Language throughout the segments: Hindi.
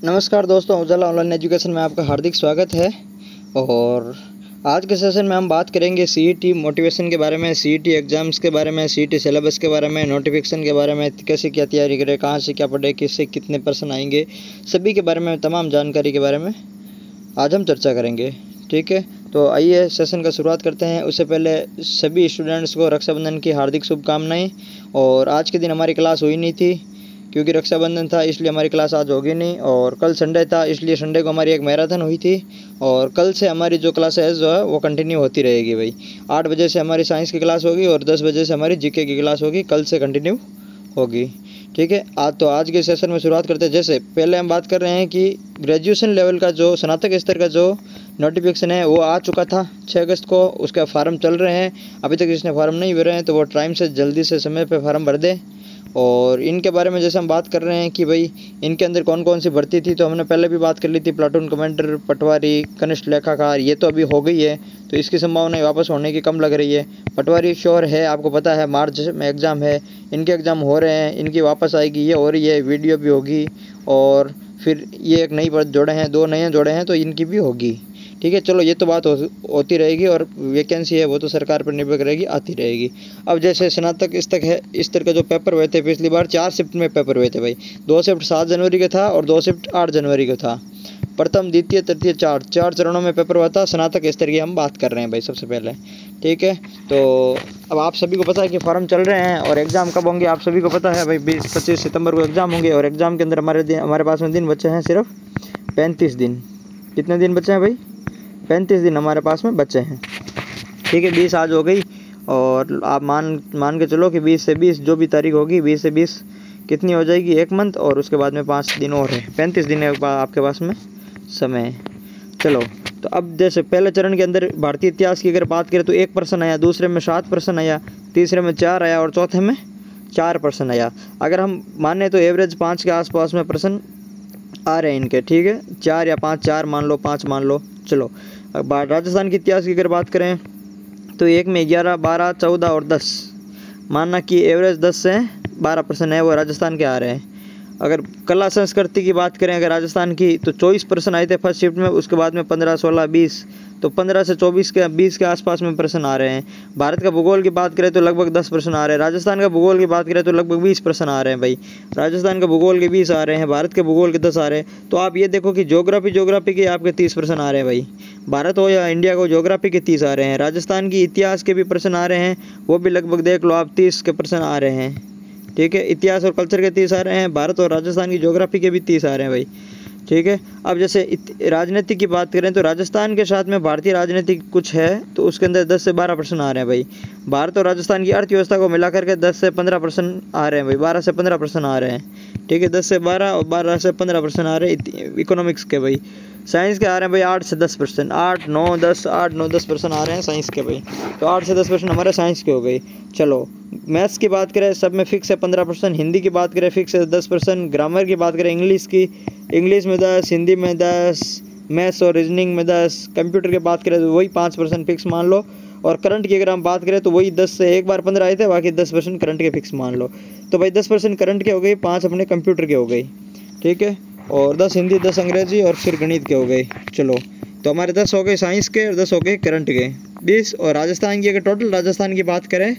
नमस्कार दोस्तों, उजाला ऑनलाइन एजुकेशन में आपका हार्दिक स्वागत है। और आज के सेशन में हम बात करेंगे सीईटी मोटिवेशन के बारे में, सीईटी एग्ज़ाम्स के बारे में, सीईटी सिलेबस के बारे में, नोटिफिकेशन के बारे में, कैसे क्या तैयारी करें, कहाँ से क्या पढ़े, किससे कितने पर्सन आएंगे, सभी के बारे में, तमाम जानकारी के बारे में आज हम चर्चा करेंगे। ठीक है, तो आइए सेशन का शुरुआत करते हैं। उससे पहले सभी स्टूडेंट्स को रक्षाबंधन की हार्दिक शुभकामनाएँ। और आज के दिन हमारी क्लास हुई नहीं थी क्योंकि रक्षाबंधन था, इसलिए हमारी क्लास आज होगी नहीं। और कल संडे था, इसलिए संडे को हमारी एक मैराथन हुई थी। और कल से हमारी जो क्लासेस जो है वो कंटिन्यू होती रहेगी भाई। 8 बजे से हमारी साइंस की क्लास होगी और 10 बजे से हमारी जीके की क्लास होगी, कल से कंटिन्यू होगी। ठीक है, आज के सेशन में शुरुआत करते हैं। जैसे पहले हम बात कर रहे हैं कि ग्रेजुएशन लेवल का जो स्नातक स्तर का जो नोटिफिकेशन है वो आ चुका था 6 अगस्त को, उसका फार्म चल रहे हैं। अभी तक जिसने फार्म नहीं भरे हैं तो वो टाइम से जल्दी से समय पे फार्म भर दे। और इनके बारे में जैसे हम बात कर रहे हैं कि भाई इनके अंदर कौन कौन सी भर्ती थी, तो हमने पहले भी बात कर ली थी। प्लाटून कमांडर, पटवारी, कनिष्ठ लेखाकार, ये तो अभी हो गई है, तो इसकी संभावना वापस होने की कम लग रही है। पटवारी श्योर है, आपको पता है मार्च में एग्ज़ाम है, इनके एग्ज़ाम हो रहे हैं, इनकी वापस आएगी, ये हो रही है, वीडियो भी होगी। और फिर ये एक नई पद जोड़े हैं, 2 नए जोड़े हैं, तो इनकी भी होगी। ठीक है, चलो ये तो बात होती रहेगी। और वैकेंसी है वो तो सरकार पर निर्भर करेगी, आती रहेगी। अब जैसे स्नातक स्तर का जो पेपर हुए थे पिछली बार 4 शिफ्ट में पेपर हुए थे भाई। 2 शिफ्ट 7 जनवरी का था और 2 शिफ्ट 8 जनवरी का था। प्रथम, द्वितीय, तृतीय, 4 चरणों में पेपर हुआ था। स्नातक स्तर की हम बात कर रहे हैं भाई सबसे पहले। ठीक है, तो अब आप सभी को पता है कि फॉर्म चल रहे हैं और एग्ज़ाम कब होंगे आप सभी को पता है भाई। 20-25 सितंबर को एग्ज़ाम होंगे। और एग्ज़ाम के अंदर हमारे पास में दिन बचे हैं सिर्फ 35 दिन। कितने दिन बचे हैं भाई? 35 दिन हमारे पास में बचे हैं। ठीक है, 20 आज हो गई और आप मान के चलो कि 20 से 20 जो भी तारीख होगी, 20 से 20 कितनी हो जाएगी? 1 मंथ। और उसके बाद में 5 दिन और है, 35 दिन आपके पास में समय है। चलो, तो अब जैसे पहले चरण के अंदर भारतीय इतिहास की अगर बात करें तो 1 पर्सन आया, दूसरे में 7 पर्सन आया, तीसरे में 4 आया और चौथे में 4 पर्सन आया। अगर हम माने तो एवरेज 5 के आसपास में पर्सन आ रहे हैं इनके। ठीक है, 4 या 5, 4 मान लो, 5 मान लो। चलो, अब राजस्थान के इतिहास की अगर बात करें तो एक में 11, 12, 14 और 10, मानना कि एवरेज 10 से 12% है वो राजस्थान के आ रहे हैं। अगर कला संस्कृति की बात करें अगर राजस्थान की, तो 24% आए थे फर्स्ट शिफ्ट में, उसके बाद में 15, 16, 20, तो 15 से 20 के आसपास में पर्सन आ रहे हैं। भारत का भूगोल की बात करें तो लगभग 10% आ रहे हैं। राजस्थान का भूगोल की बात करें तो लगभग 20% आ रहे हैं भाई। राजस्थान का भूगोल के 20 आ रहे हैं, भारत के भूगोल के 10 आ रहे हैं। तो आप ये देखो कि ज्योग्राफी के आपके 30% आ रहे हैं भाई। भारत हो या इंडिया को, ज्योग्राफी के 30 आ रहे हैं। राजस्थान की इतिहास के भी पर्सन आ रहे हैं, वो भी लगभग देख लो आप 30 के पर्सन आ रहे हैं। ठीक है, इतिहास और कल्चर के 30 आ रहे हैं, भारत और राजस्थान की ज्योग्राफी के भी 30 आ रहे हैं भाई। ठीक है, अब जैसे राजनीति की बात करें तो राजस्थान के साथ में भारतीय राजनीति कुछ है, तो उसके अंदर 10 से 12% आ रहे हैं भाई। भारत और राजस्थान की अर्थव्यवस्था को मिलाकर के 10 से 15% आ रहे हैं भाई, 12 से 15% आ रहे हैं। ठीक है, 10 से 12 और 12 से 15% आ रहे हैं इकोनॉमिक्स के भाई। साइंस के आ रहे हैं भाई 8 से 10%, 8, 9, 10, 8, 9, 10% आ रहे हैं साइंस के भाई। तो 8 से 10% हमारे साइंस के हो गई। चलो, मैथ्स की बात करें सब में फिक्स है 15%, हिंदी की बात करें फिक्स है 10%, ग्रामर की बात करें इंग्लिश में 10, हिंदी में 10, मैथ्स और रीजनिंग में 10, कंप्यूटर की बात करें तो वही 5% फिक्स मान लो। और करंट की अगर हम बात करें तो वही 10 से एक बार 15 आए थे, बाकी 10% करंट के फिक्स मान लो। तो भाई 10% करंट के हो गई, 5 अपने कंप्यूटर के हो गई। ठीक है, और 10 हिंदी, 10 अंग्रेजी और फिर गणित के हो गए। चलो, तो हमारे 10 हो गए साइंस के और 10 हो गए करंट के, 20। और राजस्थान की अगर टोटल राजस्थान की बात करें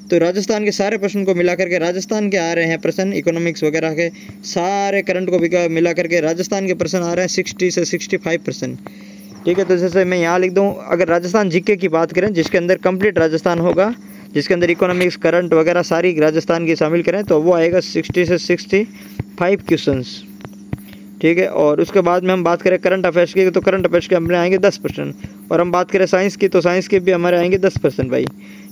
तो राजस्थान के सारे प्रश्न को मिला करके राजस्थान के आ रहे हैं प्रश्न, इकोनॉमिक्स वगैरह के सारे करंट को भी मिला करके राजस्थान के प्रश्न आ रहे हैं 60 से 65%। ठीक है, तो जैसे मैं यहाँ लिख दूँ, अगर राजस्थान जीके की बात करें जिसके अंदर कंप्लीट राजस्थान होगा, जिसके अंदर इकोनॉमिक्स, करंट वगैरह सारी राजस्थान की शामिल करें, तो वो आएगा 60 से 65 क्वेश्चंस। ठीक है, और उसके बाद में हम बात करें करंट अफेयर्स की, तो करंट अफेयर्स के हमारे आएंगे 10%। और हम बात करें साइंस की, तो साइंस के भी हमारे आएंगे 10% भाई।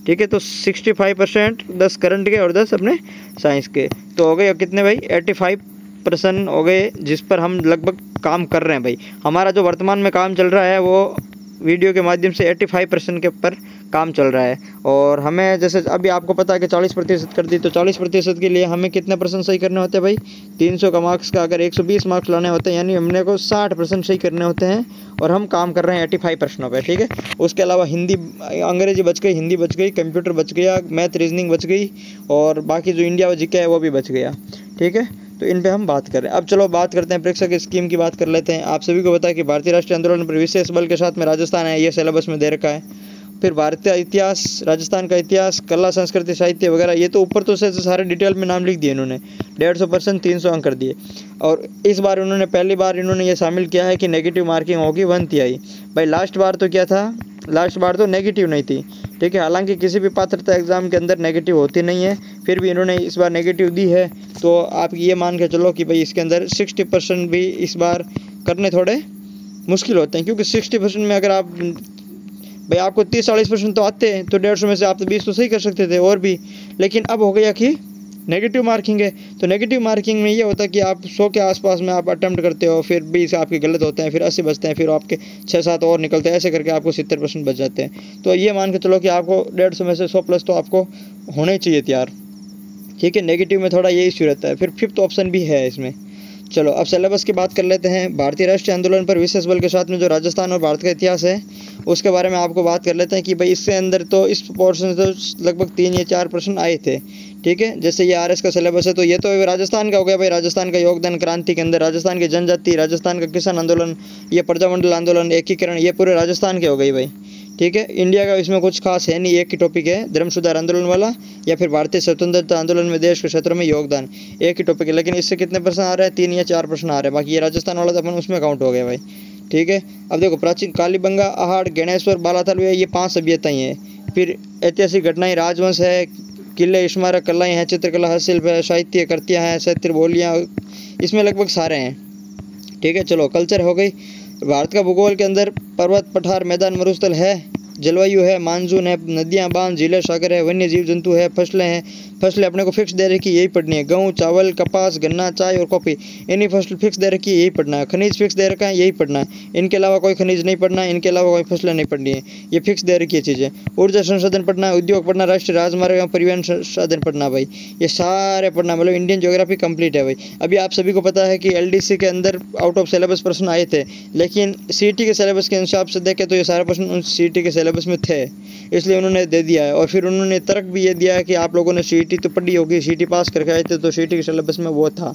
ठीक है, तो 65%, 10 करंट के और 10 अपने साइंस के, तो हो गए कितने भाई? 85% हो गए, जिस पर हम लगभग काम कर रहे हैं भाई। हमारा जो वर्तमान में काम चल रहा है वो वीडियो के माध्यम से 85% के ऊपर काम चल रहा है। और हमें जैसे अभी आपको पता है कि 40% कर दी, तो 40% के लिए हमें कितने % सही करने होते हैं भाई? 300 का मार्क्स का अगर 120 मार्क्स लाने होते हैं, यानी हमने को 60% सही करने होते हैं। और हम काम कर रहे हैं 85 प्रश्नों पर। ठीक है, उसके अलावा हिंदी, अंग्रेजी बच गई, हिंदी बच गई, कंप्यूटर बच गया, मैथ रीजनिंग बच गई, और बाकी जो इंडिया जीके है वो भी बच गया। ठीक है, तो इन पे हम बात कर रहे हैं। अब चलो बात करते हैं परीक्षा की स्कीम की बात कर लेते हैं। आप सभी को पता है कि भारतीय राष्ट्रीय आंदोलन पर विशेष बल के साथ में राजस्थान है, ये सिलेबस में दे रखा है। फिर भारतीय इतिहास, राजस्थान का इतिहास, कला संस्कृति साहित्य वगैरह, ये तो ऊपर तो से सारे डिटेल में नाम लिख दिए इन्होंने। 150% 300 अंक कर दिए। और इस बार उन्होंने पहली बार इन्होंने ये शामिल किया है कि नेगेटिव मार्किंग होगी 1/3। भाई लास्ट बार तो क्या था, लास्ट बार तो नेगेटिव नहीं थी, ठीक है। हालांकि किसी भी पात्रता एग्जाम के अंदर नेगेटिव होती नहीं है, फिर भी इन्होंने इस बार नेगेटिव दी है। तो आप ये मान के चलो कि भाई इसके अंदर 60% भी इस बार करने थोड़े मुश्किल होते हैं, क्योंकि 60% में अगर आप भाई आपको 30-40% तो आते हैं, तो 150 में से आप तो 20 तो सही कर सकते थे और भी। लेकिन अब हो गया कि नेगेटिव मार्किंग है, तो नेगेटिव मार्किंग में ये होता है कि आप 100 के आसपास में आप अटेम्प्ट करते हो, फिर 20 आपके गलत होते हैं, फिर 80 बचते हैं, फिर आपके 6-7 और निकलते हैं, ऐसे करके आपको 70% बच जाते हैं। तो ये मान के चलो कि आपको 150 में से 100 प्लस तो आपको होने चाहिए तैयार, ठीक है। नेगेटिव में थोड़ा ये इश्यू रहता है। फिर 5th ऑप्शन भी है इसमें। चलो अब सिलेबस की बात कर लेते हैं। भारतीय राष्ट्रीय आंदोलन पर विशेष बल के साथ में जो राजस्थान और भारत का इतिहास है, उसके बारे में आपको बात कर लेते हैं कि भाई इससे अंदर तो इस पोर्शन से तो लगभग 3 या 4 प्रश्न आए थे, ठीक है। जैसे ये RS का सिलेबस है, तो ये तो राजस्थान का हो गया भाई, राजस्थान का योगदान क्रांति के अंदर, राजस्थान की जनजाति, राजस्थान का किसान आंदोलन, ये प्रजामंडल आंदोलन, एकीकरण, ये पूरे राजस्थान के हो गई भाई, ठीक है। इंडिया का इसमें कुछ खास है नहीं, एक ही टॉपिक है, धर्म सुधार आंदोलन वाला या फिर भारतीय स्वतंत्रता आंदोलन में देश के क्षेत्रों में योगदान, एक ही टॉपिक है। लेकिन इससे कितने प्रश्न आ रहे हैं, 3 या 4 प्रश्न आ रहे हैं। बाकी ये राजस्थान वाला तो अपन उसमें काउंट हो गया भाई, ठीक है। अब देखो प्राचीन कालीबंगा, आहड़, गणेश्वर, बालाथल, ये 5 सभ्यताएं हैं। फिर ऐतिहासिक घटनाएं, राजवंश है, किले, स्मारक, कलाएँ हैं, चित्रकला, हस्तशिल्प है, साहित्य कृतियाँ हैं, साहित्य बोलियाँ, इसमें लगभग सारे हैं, ठीक है। चलो कल्चर हो गई। भारत का भूगोल के अंदर पर्वत, पठार, मैदान, मरुस्थल है, जलवायु है, मानसून है, नदियाँ, बांध, झीलें, सागर है, वन्य जीव जंतु है, फसलें हैं। फसलें अपने को फिक्स दे रखी यही पढ़नी है, गेहूँ, चावल, कपास, गन्ना, चाय और कॉफ़ी, इन्हीं फसल फिक्स दे रखी है यही पढ़ना है। खनिज फिक्स दे रखा है यही पढ़ना है, इनके अलावा कोई खनिज नहीं पढ़ना है, इनके अलावा कोई फसलें नहीं पढ़नी है, ये फिक्स दे रखी है चीज़ें। ऊर्जा संसाधन पढ़ना है, उद्योग पढ़ना, राष्ट्रीय राजमार्ग एवं परिवहन संसाधन पढ़ना भाई, ये सारे पढ़ना, मतलब इंडियन ज्योग्राफी कंप्लीट है भाई। अभी आप सभी को पता है कि LDC के अंदर आउट ऑफ सिलेबस प्रश्न आए थे, लेकिन CET के सिलेबस के हिसाब से देखें तो ये सारे प्रश्न उन CET के सिलेबस में थे, इसलिए उन्होंने दे दिया है। और फिर उन्होंने तर्क भी ये दिया है कि आप लोगों ने CET तो पढ़ी होगी, CET पास करके आए थे, तो CET के सिलेबस में वो था,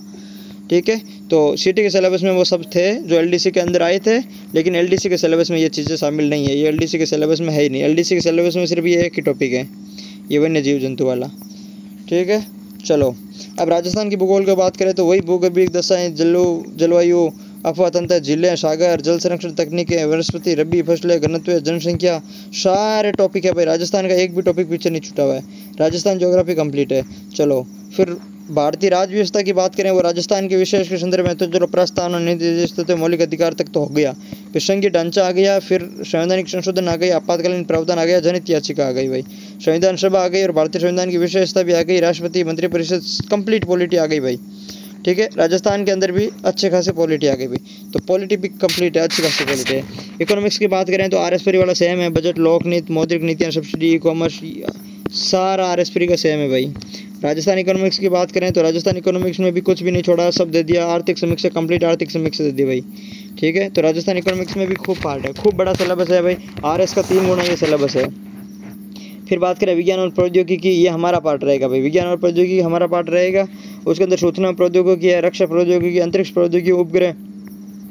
ठीक है। तो CET के सिलेबस में वो सब थे जो LDC के अंदर आए थे, लेकिन LDC के सिलेबस में ये चीज़ें शामिल नहीं है, ये LDC के सिलेबस में है ही नहीं। LDC के सिलेबस में सिर्फ ये एक ही टॉपिक है, ये वन्य जीव जंतु वाला, ठीक है। चलो अब राजस्थान की भूगोल की बात करें तो वही भूगर्भिक दशाएँ, जलवायु, अफवाह तंत्र, झीलें, सागर, जल संरक्षण तकनीकें, वनस्पति, रबी फसलें, घनत्व, जनसंख्या, सारे टॉपिक है भाई। राजस्थान का एक भी टॉपिक पीछे नहीं छूटा हुआ है, राजस्थान ज्योग्राफी कंप्लीट है। चलो फिर भारतीय राज्य व्यवस्था की बात करें, वो राजस्थान के विशेष के संदर्भ में तो चलो प्रस्तावना, निर्देशित मौलिक अधिकार तक तो हो गया, फिर संघीय ढांचा आ गया, फिर संवैधानिक संशोधन आ गई, आपातकालीन प्रावधान आ गया, जनहित याचिका आ गई भाई, संविधान सभा आ गई और भारतीय संविधान की विशेषता भी आ गई, राष्ट्रपति मंत्रिपरिषद, कंप्लीट पॉलिटी आ गई भाई, ठीक है। राजस्थान के अंदर भी अच्छे खासे पॉलिटी आ गई भाई, तो पॉलिटी भी कंप्लीट है, अच्छी खासी पॉलिटी है। इकोनॉमिक्स की बात करें तो RS वाला सेम है, बजट, लोकनीति, मौद्रिक नीतियाँ, सब्सिडी, ई कॉमर्स, सारा RS का सेम है भाई। राजस्थान इकोनॉमिक्स की बात करें तो राजस्थान इकोनॉमिक्स में भी कुछ भी नहीं छोड़ा, सब दे दिया। आर्थिक समीक्षा कंप्लीट आर्थिक समीक्षा दे दी भाई, ठीक है। तो राजस्थान इकोनॉमिक्स में भी खूब पार्ट है, खूब बड़ा सिलेबस है भाई, RS का 3 गुना ये सिलेबस है। फिर बात करें विज्ञान और प्रौद्योगिकी, ये हमारा पार्ट रहेगा भाई, विज्ञान और प्रौद्योगिकी हमारा पार्ट रहेगा। उसके अंदर सूचना प्रौद्योगिकी है, रक्षा प्रौद्योगिकी, अंतरिक्ष प्रौद्योगिकी, उपग्रह,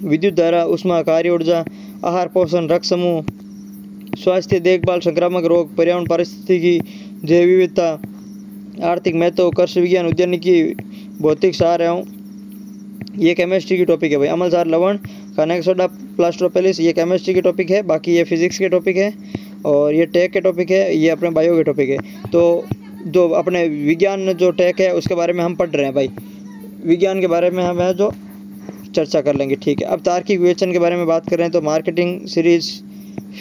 विद्युत धारा, उष्मा, कार्य ऊर्जा, आहार पोषण, रक्त समूह, स्वास्थ्य देखभाल, संक्रामक रोग, पर्यावरण पारिस्थितिकी, जैव विविधता, आर्थिक महत्व, कृषि विज्ञान, उद्यानिकी, भौतिक सार एवं ये केमिस्ट्री की टॉपिक है भाई। अम्ल सार, लवण, खाने का सोडा, प्लास्टोपेलिस, ये केमिस्ट्री की टॉपिक है। बाकी ये फिजिक्स के टॉपिक है और ये टेक के टॉपिक है, ये अपने बायो के टॉपिक है। तो जो अपने विज्ञान जो टेक है उसके बारे में हम पढ़ रहे हैं भाई, विज्ञान के बारे में हम जो चर्चा कर लेंगे, ठीक है। अब तार्किक विवेचन के बारे में बात कर रहे हैं तो मार्केटिंग, सीरीज,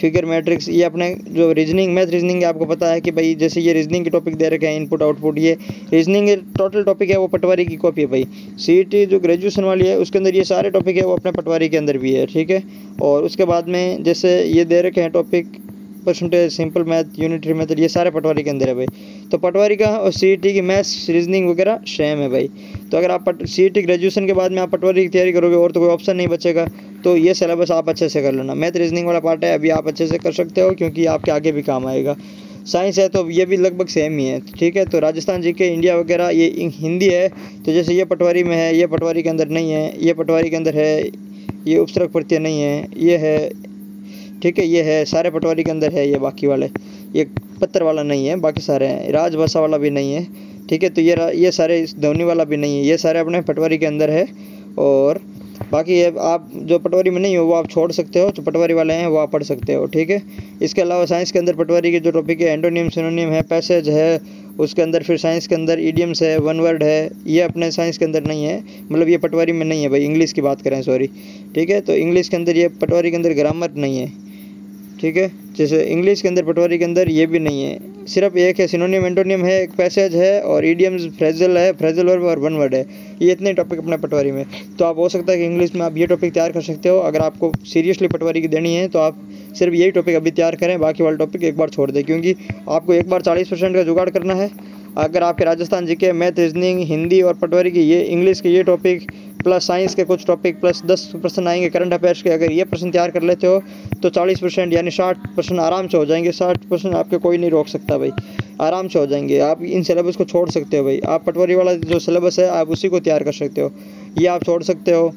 फिगर मैट्रिक्स, ये अपने जो रीजनिंग, मैथ रीजनिंग आपको पता है कि भाई जैसे ये रीजनिंग के टॉपिक दे रखे हैं, इनपुट आउटपुट, ये रीजनिंग टोटल टॉपिक है, वो पटवारी की कॉपी है भाई। CET जो ग्रेजुएशन वाली है उसके अंदर ये सारे टॉपिक है वो अपने पटवारी के अंदर भी है, ठीक है। और उसके बाद में जैसे ये दे रखे हैं topic, percentage, simple math, unitary method, ये सारे पटवारी के अंदर है भाई। तो पटवारी का और CET की मैथ्स, रीजनिंग वगैरह सेम है भाई। तो अगर आप CET ग्रेजुएशन के बाद में आप पटवारी की तैयारी करोगे और तो कोई ऑप्शन नहीं बचेगा, तो ये सिलेबस आप अच्छे से कर लेना। मैथ रीजनिंग वाला पार्ट है अभी आप अच्छे से कर सकते हो क्योंकि आपके आगे भी काम आएगा। साइंस है तो ये भी लगभग सेम ही है, ठीक है। तो राजस्थान जीके, इंडिया वगैरह ये हिंदी है, तो जैसे ये पटवारी में है, ये पटवारी के अंदर नहीं है, ये पटवारी के अंदर है, ये उपसर्ग प्रत्यय नहीं है, ये है, ठीक है, ये है, सारे पटवारी के अंदर है, ये बाकी वाले, ये पत्र वाला नहीं है, बाकी सारे हैं, राजभाषा वाला भी नहीं है, ठीक है। तो ये सारे ध्वनि वाला भी नहीं है, ये सारे अपने पटवारी के अंदर है। और बाकी ये आप जो पटवारी में नहीं हो वो आप छोड़ सकते हो, जो पटवारी वाले हैं वो आप पढ़ सकते हो, ठीक है। इसके अलावा साइंस के अंदर पटवारी के जो टॉपिक है, एंटोनियम, सिनोनियम है, पैसेज है, उसके अंदर फिर साइंस के अंदर ईडियम्स है, वन वर्ड है, ये अपने साइंस के अंदर नहीं है, मतलब ये पटवारी में नहीं है भाई, इंग्लिश की बात करें, सॉरी, ठीक है। तो इंग्लिश के अंदर ये पटवारी के अंदर ग्रामर नहीं है, ठीक है। जैसे इंग्लिश के अंदर पटवारी के अंदर ये भी नहीं है, सिर्फ एक है, सिनोनियम एंटोनियम है, एक पैसेज है, और ईडियम्स, फ्रेजल है, फ्रेजल वर्ब और वन वर्ड है, ये इतने टॉपिक अपने पटवारी में। तो आप हो सकता है कि इंग्लिश में आप ये टॉपिक तैयार कर सकते हो, अगर आपको सीरियसली पटवारी की देनी है तो आप सिर्फ यही टॉपिक अभी तैयार करें, बाकी वाले टॉपिक एक बार छोड़ दें, क्योंकि आपको एक बार 40% का जुगाड़ करना है। अगर आपके Rajasthan GK, math, reasoning, Hindi और पटवारी की ये इंग्लिश के ये टॉपिक प्लस साइंस के कुछ टॉपिक प्लस 10 प्रश्न आएंगे करंट अफेयर्स के, अगर ये प्रश्न तैयार कर लेते हो तो 40% यानी 60% आराम से हो जाएंगे। 60% आपके कोई नहीं रोक सकता भाई, आराम से हो जाएंगे। आप इन सिलेबस को छोड़ सकते हो भाई, आप पटवारी वाला जो सिलेबस है आप उसी को तैयार कर सकते हो, ये आप छोड़ सकते हो,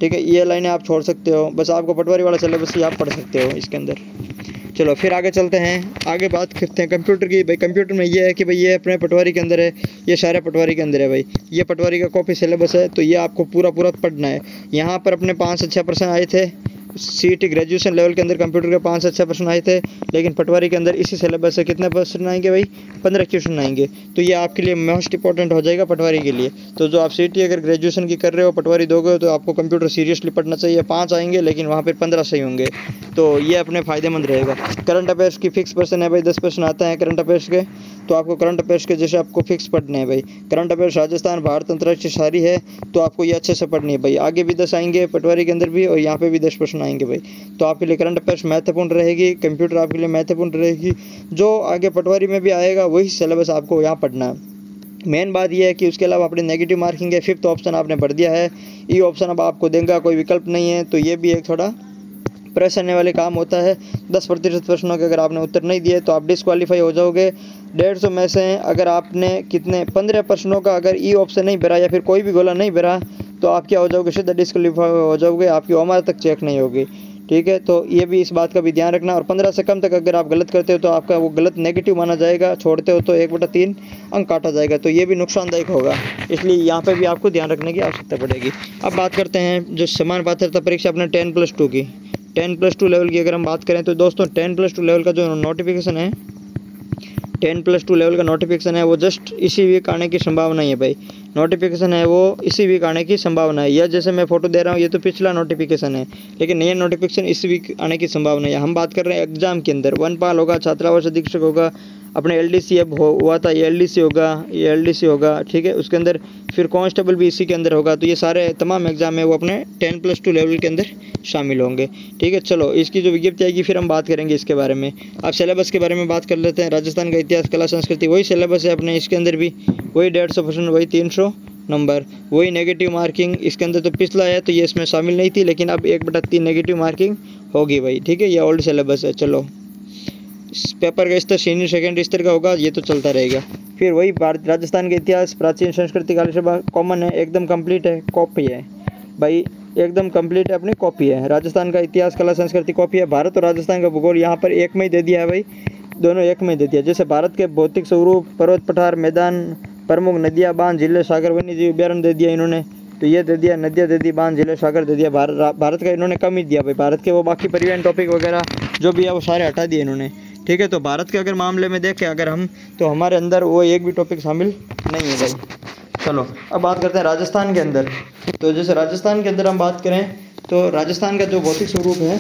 ठीक है। ये लाइनें आप छोड़ सकते हो, बस आपको पटवारी वाला सिलेबस ही आप पढ़ सकते हो इसके अंदर। चलो फिर आगे चलते हैं, आगे बात करते हैं कंप्यूटर की। भाई कंप्यूटर में ये है कि भाई ये अपने पटवारी के अंदर है, ये सारे पटवारी के अंदर है भाई, ये पटवारी का कॉपी सिलेबस है, तो ये आपको पूरा पढ़ना है। यहाँ पर अपने 5 से 6 प्रश्न आए थे, सीईटी ग्रेजुएशन लेवल के अंदर कंप्यूटर के 5 से 6 प्रश्न आए थे, लेकिन पटवारी के अंदर इसी सिलेबस से कितने प्रश्न आएंगे भाई, 15 क्वेश्चन आएंगे। तो ये आपके लिए मोस्ट इंपॉर्टेंट हो जाएगा पटवारी के लिए। तो जो आप सीईटी अगर ग्रेजुएशन की कर रहे हो, पटवारी दोगे तो आपको कंप्यूटर सीरियसली पढ़ना चाहिए। 5 आएंगे लेकिन वहाँ पर 15 सही होंगे, तो ये अपने फ़ायदेमंद रहेगा। करंट अफेयर्स की फिक्स प्रश्न है भाई, 10 प्रश्न आते हैं करंट अफेयर्स के, तो आपको करंट अफेयर्स के जैसे आपको फिक्स पढ़ने हैं भाई। करंट अफेयर्स राजस्थान, भारत, अंतर्राष्ट्रीय सारी है, तो आपको ये अच्छे से पढ़नी है भाई। आगे भी 10 आएंगे पटवारी के अंदर भी, और यहाँ पे भी 10 प्रश्न आएंगे भाई। तो आपके लिए करंट अफेयर्स महत्वपूर्ण रहेगी, कंप्यूटर आपके लिए महत्वपूर्ण रहेगी। जो आगे पटवारी में भी आएगा वही सिलेबस आपको यहाँ पढ़ना है। मेन बात यह है कि उसके अलावा अपनी नेगेटिव मार्किंग है, 5th ऑप्शन आपने भर दिया है, ई ऑप्शन अब आपको देगा, कोई विकल्प नहीं है, तो ये भी एक थोड़ा प्रेस करने वाले काम होता है। 10% प्रश्नों के अगर आपने उत्तर नहीं दिए तो आप डिस्क्वालीफाई हो जाओगे। 150 में से अगर आपने कितने 15 प्रश्नों का अगर ई ऑप्शन नहीं भरा या फिर कोई भी गोला नहीं भरा तो आप क्या हो जाओगे, सीधा डिस्क्वालीफाई हो जाओगे, आपकी उम्र तक चेक नहीं होगी, ठीक है। तो ये भी इस बात का भी ध्यान रखना। और 15 से कम तक अगर आप गलत करते हो तो आपका वो गलत नेगेटिव माना जाएगा, छोड़ते हो तो 1/3 अंक काटा जाएगा, तो ये भी नुकसानदायक होगा, इसलिए यहाँ पे भी आपको ध्यान रखने की आवश्यकता पड़ेगी। अब बात करते हैं जो समान पात्रता परीक्षा अपने 10+2 की, 10+2 लेवल की अगर हम बात करें तो दोस्तों 10+2 लेवल का जो नोटिफिकेशन है, 10+2 लेवल का नोटिफिकेशन है वो जस्ट इसी वीक आने की संभावना है भाई। नोटिफिकेशन है वो इसी वीक आने की संभावना है। यह जैसे मैं फोटो दे रहा हूँ ये तो पिछला नोटिफिकेशन है, लेकिन ये नोटिफिकेशन इस वीक आने की संभावना है। हम बात कर रहे हैं एग्जाम के अंदर, वनपाल होगा, छात्रावास अधीक्षक होगा, अपने एलडीसी अब हुआ था, ये एलडीसी होगा, ठीक है। उसके अंदर फिर कांस्टेबल भी इसी के अंदर होगा। तो ये सारे तमाम एग्जाम है वो अपने 10+2 लेवल के अंदर शामिल होंगे, ठीक है। चलो इसकी जो विज्ञप्ति आएगी फिर हम बात करेंगे इसके बारे में। अब सिलेबस के बारे में बात कर लेते हैं। राजस्थान का इतिहास, कला, संस्कृति, वही सिलेबस है अपने, इसके अंदर भी वही 150 प्रश्न, वही 300 नंबर, वही नेगेटिव मार्किंग। इसके अंदर तो पिछला है तो ये इसमें शामिल नहीं थी, लेकिन अब 1/3 नेगेटिव मार्किंग होगी भाई, ठीक है। ये ओल्ड सिलेबस है। चलो इस पेपर का स्तर सीनियर सेकेंडरी स्तर का होगा, ये तो चलता रहेगा। फिर वही भारत राजस्थान का इतिहास, प्राचीन संस्कृति, काली सभा कॉमन है, एकदम कंप्लीट है, कॉपी है भाई, एकदम कंप्लीट है, अपनी कॉपी है। राजस्थान का इतिहास, कला, संस्कृति कॉपी है। भारत और राजस्थान का भूगोल यहाँ पर एक में ही दे दिया है भाई, दोनों एक में दे दिया। जैसे भारत के भौतिक स्वरूप, पर्वत, पठार, मैदान, प्रमुख नदियाँ, बांध, जिले, सागर, वन्य जीव अभ्यारण्य दे दिया इन्होंने, तो ये दे दिया, नदियाँ दे दी, बांध, जिले, सागर दे दिया। भारत का इन्होंने कम ही दिया भाई, भारत के वो बाकी परिवहन टॉपिक वगैरह जो भी है वो सारे हटा दिए इन्होंने, ठीक है। तो भारत के अगर मामले में देखें अगर हम, तो हमारे अंदर वो एक भी टॉपिक शामिल नहीं है भाई। चलो अब बात करते हैं राजस्थान के अंदर। तो जैसे राजस्थान के अंदर हम बात करें तो राजस्थान का जो भौतिक स्वरूप है,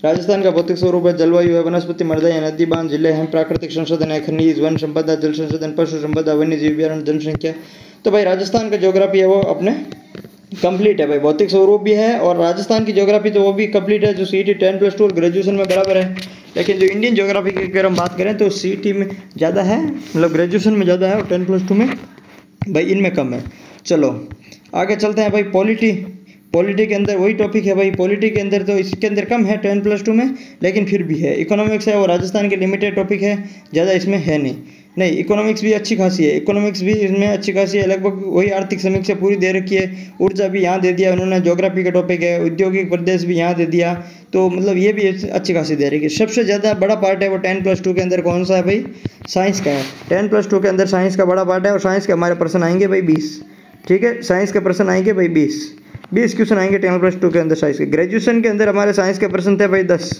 राजस्थान का भौतिक स्वरूप है, जलवायु है, वनस्पति, मृदा है, नदी, बांध, जिले हैं, प्राकृतिक संसाधन है, खनिज, वन संपदा, जल संसाधन, पशु संपदा, वन्य जीव अभ्यारण्य, जनसंख्या। तो भाई राजस्थान का ज्योग्राफी है वो अपने कंप्लीट है भाई, भौतिक स्वरूप भी है और राजस्थान की ज्योग्राफी तो वो भी कंप्लीट है, जो सीईटी 10+2 और ग्रेजुएशन में बराबर है। लेकिन जो इंडियन ज्योग्राफी की अगर हम बात करें तो सीईटी में ज़्यादा है, मतलब ग्रेजुएशन में ज़्यादा है और 10+2 में भाई इनमें कम है। चलो आगे चलते हैं भाई। पॉलिटी के अंदर वही टॉपिक है भाई, पॉलिटी के अंदर तो इसके अंदर कम है 10+2 में, लेकिन फिर भी है। इकोनॉमिक्स है वो राजस्थान के लिमिटेड टॉपिक है, ज़्यादा इसमें है नहीं। इकोनॉमिक्स भी अच्छी खासी है, इकोनॉमिक्स भी इसमें अच्छी खासी है, लगभग वही आर्थिक समीक्षा पूरी दे रखी है। ऊर्जा भी यहाँ दे दिया उन्होंने, ज्योग्राफी का टॉपिक है, औद्योगिक प्रदेश भी यहाँ दे दिया, तो मतलब ये भी अच्छी खासी दे रही है। सबसे ज़्यादा बड़ा पार्ट है वो 10+2 के अंदर कौन सा है भाई, साइंस का है। 10+2 के अंदर साइंस का बड़ा पार्ट है, और साइंस के हमारे प्रश्न आएंगे भाई 20, ठीक है, साइंस के प्रश्न आएंगे भाई 20 क्वेश्चन आएंगे 10+2 के अंदर साइंस के। ग्रेजुएशन के अंदर हमारे साइंस के प्रश्न थे भाई 10,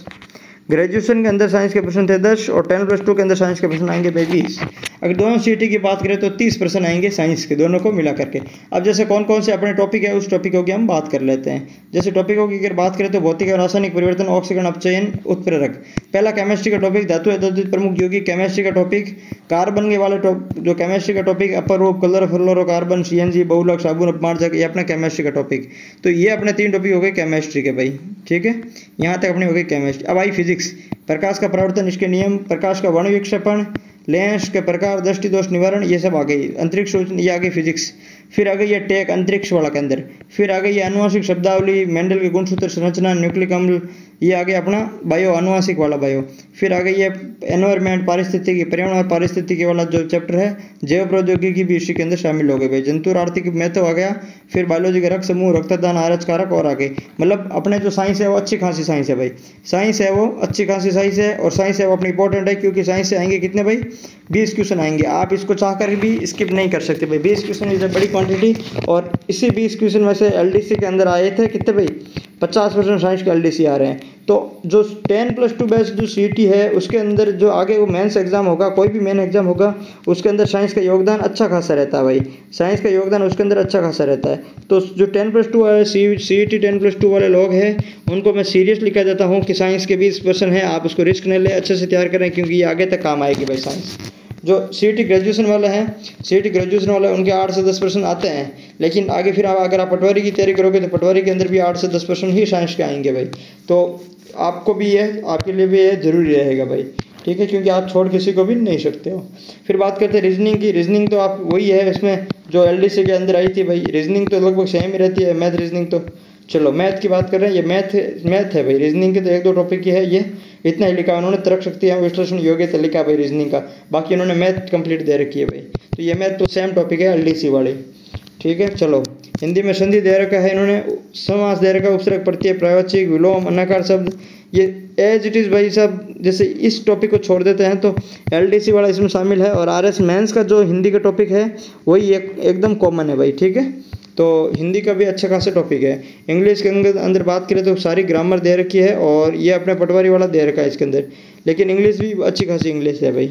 ग्रेजुएशन के अंदर साइंस के प्रश्न थे 10, और 10+2 के अंदर साइंस के प्रश्न आएंगे भाई 20। अगर दोनों सीटी की बात करें तो 30 प्रश्न आएंगे साइंस के, दोनों को मिला करके। अब जैसे कौन कौन से अपने टॉपिक है उस टॉपिकों की हम बात कर लेते हैं। जैसे टॉपिकों की अगर बात करें तो भौतिक और रासायनिक परिवर्तन, ऑक्सीकरण, अपचयन, उत्प्रेरक। पहला केमिस्ट्री का टॉपिक धातु एतद्धित प्रमुख यौगिक, केमिस्ट्री का टॉपिक कार्बन के वाले जो केमिस्ट्री का टॉपिक अपरूप, कलर, फ्लोरोकार्बन, CNG, बहुलक, साबुन, अपमार्जक, ये अपना केमिस्ट्री का टॉपिक। तो ये अपने 3 टॉपिक हो गए केमिस्ट्री के भाई, ठीक है, यहाँ तक अपनी हो गई केमिस्ट्री। अब आई फिजिक्स, प्रकाश का परावर्तन, इसके नियम, प्रकाश का वर्ण विक्षेपण, लेंस के प्रकार, दृष्टि दोष निवारण, ये सब आ गई। अंतरिक्ष सूचना, ये आ गई फिजिक्स। फिर आ गई है टेक, अंतरिक्ष वाला के अंदर। फिर आ गई है अनुवांशिक शब्दावली, मेंडल के गुणसूत्र संरचना, न्यूक्लिक अम्ल, ये आ गया अपना बायो, अनुवांशिक वाला बायो। फिर आ गई है एनवायरमेंट, पारिस्थितिकी, पर्यावरण और पारिस्थितिकी वाला जो चैप्टर है, जैव प्रौद्योगिकी भी इसी के अंदर शामिल हो गए भाई। जंतु और आर्थिक महत्व आ गया। फिर बायोलॉजी के रक्त समूह, रक्तदान, आरएच कारक और आगे। मतलब अपने जो साइंस है वो अच्छी खासी साइंस है भाई, साइंस है वो अच्छी खासी साइंस है, और साइंस है वो अपनी इंपॉर्टेंट है, क्योंकि साइंस से आएंगे कितने भाई, 20 क्वेश्चन आएंगे। आप इसको चाहकर भी स्किप नहीं कर सकते भाई, 20 क्वेश्चन इज बड़ी क्वांटिटी। और इसी 20 क्वेश्चन में से LDC के अंदर आए थे कितने भाई, 50% साइंस के LDC आ रहे हैं। तो जो 10+2 बैच जो CET है उसके अंदर जो आगे वो मेंस एग्जाम होगा, कोई भी मेन एग्जाम होगा, उसके अंदर साइंस का योगदान अच्छा खासा रहता है भाई, साइंस का योगदान उसके अंदर अच्छा खासा रहता है। तो जो 10+2 वाले CET 10+2 वाले लोग हैं उनको मैं सीरियसली कह देता हूँ कि साइंस के 20% है, आप उसको रिस्क न ले, अच्छे से तैयार करें, क्योंकि ये आगे तक काम आएगी भाई साइंस। जो CET ग्रेजुएशन वाले हैं, CET ग्रेजुएशन वाले उनके 8 से 10% आते हैं, लेकिन आगे फिर अगर आप पटवारी की तैयारी करोगे तो पटवारी के अंदर भी 8 से 10% ही साइंस के आएंगे भाई। तो आपको भी ये, आपके लिए भी ये जरूरी रहेगा भाई, ठीक है, क्योंकि आप छोड़ किसी को भी नहीं सकते हो। फिर बात करते हैं रीजनिंग की। रीजनिंग तो आप वही है इसमें जो LDC के अंदर आई थी भाई, रीजनिंग तो लगभग सेम ही रहती है। मैथ रीजनिंग तो चलो मैथ की बात कर रहे हैं, ये मैथ है भाई। रीजनिंग के तो 1-2 टॉपिक की है, ये इतना ही लिखा है उन्होंने, तर्क शक्ति एवं विश्लेषण योग्यता लिखा भाई रीजनिंग का, बाकी उन्होंने मैथ कंप्लीट दे रखी है भाई। तो ये मैथ तो सेम टॉपिक है LDC वाले, ठीक है। चलो हिंदी में संधि दे रखा है इन्होंने, समास दे रखा है, उपसर्ग, प्रत्यय, प्रवाचक, विलोम, अनाकार शब्द, ये एज इट इज़ भाई सब। जैसे इस टॉपिक को छोड़ देते हैं तो LDC वाला इसमें शामिल है, और RS मेंस का जो हिंदी का टॉपिक है वही एकदम कॉमन है भाई, ठीक है। तो हिंदी का भी अच्छा खासा टॉपिक है। इंग्लिश के अंदर बात करें तो सारी ग्रामर दे रखी है, और ये अपने पटवारी वाला दे रखा है इसके अंदर, लेकिन इंग्लिश भी अच्छी खासी इंग्लिश है भाई,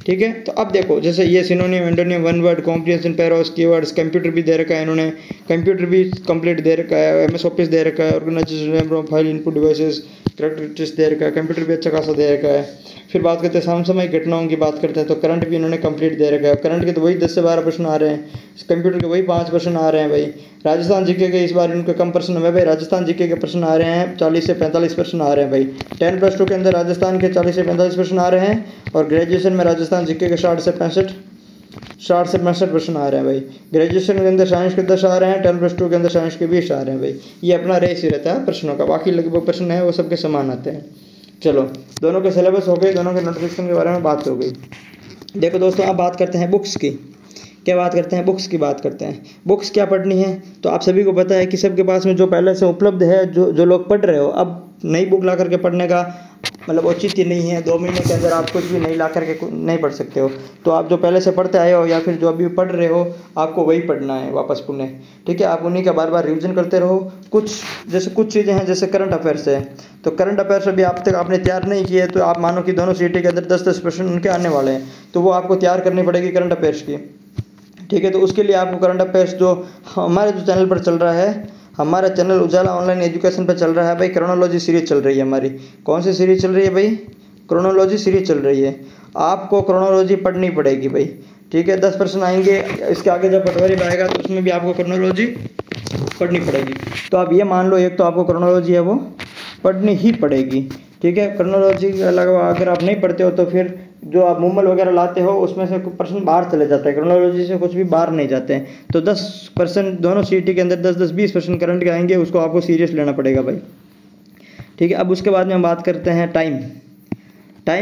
ठीक है। तो अब देखो जैसे ये synonym, antonym, one word, comprehension, paras, keywords, computer भी दे रखा है इन्होंने, कंप्यूटर भी कंप्लीट दे रखा है, MS ऑफिस दे रखा है, organisation, file, input devices, characteristics दे रखा है, कंप्यूटर भी अच्छा खासा दे रखा है। फिर बात करते हैं समसामयिक घटनाओं की बात करते हैं तो करंट भी इन्होंने कंप्लीट दे रखा है। करंट के तो वही 10 से 12 प्रश्न आ रहे हैं, कंप्यूटर के वही 5 प्रश्न आ रहे हैं भाई। राजस्थान जीके के इस बार इनके कम प्रश्न है भाई, राजस्थान जीके के प्रश्न आ रहे हैं 40 से 45 प्रश्न आ रहे हैं भाई। 10+2 के अंदर राजस्थान के 40 से 45 प्रश्न आ रहे हैं, और ग्रेजुएशन में राजस्थान जीके के 60 से 65 प्रश्न आ रहे हैं भाई। ग्रेजुएशन के अंदर साइंस के 10 आ रहे हैं, 10+2 के अंदर साइंस के 20 आ रहे हैं भाई। ये अपना रेस ही रहता है प्रश्नों का, बाकी लगभग प्रश्न है वो सबके समान आते हैं। चलो दोनों के सिलेबस हो गए, दोनों के नोटिफिकेशन के बारे में बात हो गई। देखो दोस्तों अब बात करते हैं बुक्स की। क्या बात करते हैं, बुक्स की बात करते हैं। बुक्स क्या पढ़नी है, तो आप सभी को पता है कि सबके पास में जो पहले से उपलब्ध है, जो लोग पढ़ रहे हो, अब नई बुक ला करके पढ़ने का मतलब औचित्य नहीं है। 2 महीने के अंदर आप कुछ भी नहीं ला करके नहीं पढ़ सकते हो। तो आप जो पहले से पढ़ते आए हो या फिर जो अभी पढ़ रहे हो, आपको वही पढ़ना है वापस पुनः, ठीक है। आप उन्हीं का बार बार रिवीजन करते रहो। कुछ चीज़ें हैं जैसे करंट अफेयर्स है, तो करंट अफेयर्स अभी आप तक आपने तैयार नहीं किए, तो आप मानो कि दोनों CET के अंदर 10-10 प्रश्न उनके आने वाले हैं, तो वो आपको तैयार करनी पड़ेगी करंट अफेयर्स की, ठीक है। तो उसके लिए आपको करंट अफेयर्स जो हमारे जो चैनल पर चल रहा है, हमारा चैनल उजाला ऑनलाइन एजुकेशन पर चल रहा है भाई, क्रोनोलॉजी सीरीज चल रही है हमारी। कौन सी सीरीज चल रही है भाई, क्रोनोलॉजी सीरीज चल रही है। आपको क्रोनोलॉजी पढ़नी पड़ेगी भाई, ठीक है। 10 प्रश्न आएंगे, इसके आगे जब पटवारी में आएगा तो उसमें भी आपको क्रोनोलॉजी पढ़नी पड़ेगी। तो आप ये मान लो, एक तो आपको क्रोनोलॉजी है वो पढ़नी ही पड़ेगी, ठीक है। क्रोनोलॉजी के अलावा अगर आप नहीं पढ़ते हो तो फिर जो आप मूमल वगैरह लाते हो उसमें से कुछ परसेंट बाहर चले जाता है, क्रोनोलॉजी से कुछ भी बाहर नहीं जाते हैं। तो 10% दोनों सीईटी के अंदर 10-20% करंट के आएंगे, उसको आपको सीरियस लेना पड़ेगा भाई। ठीक है, अब उसके बाद में हम बात करते हैं टाइम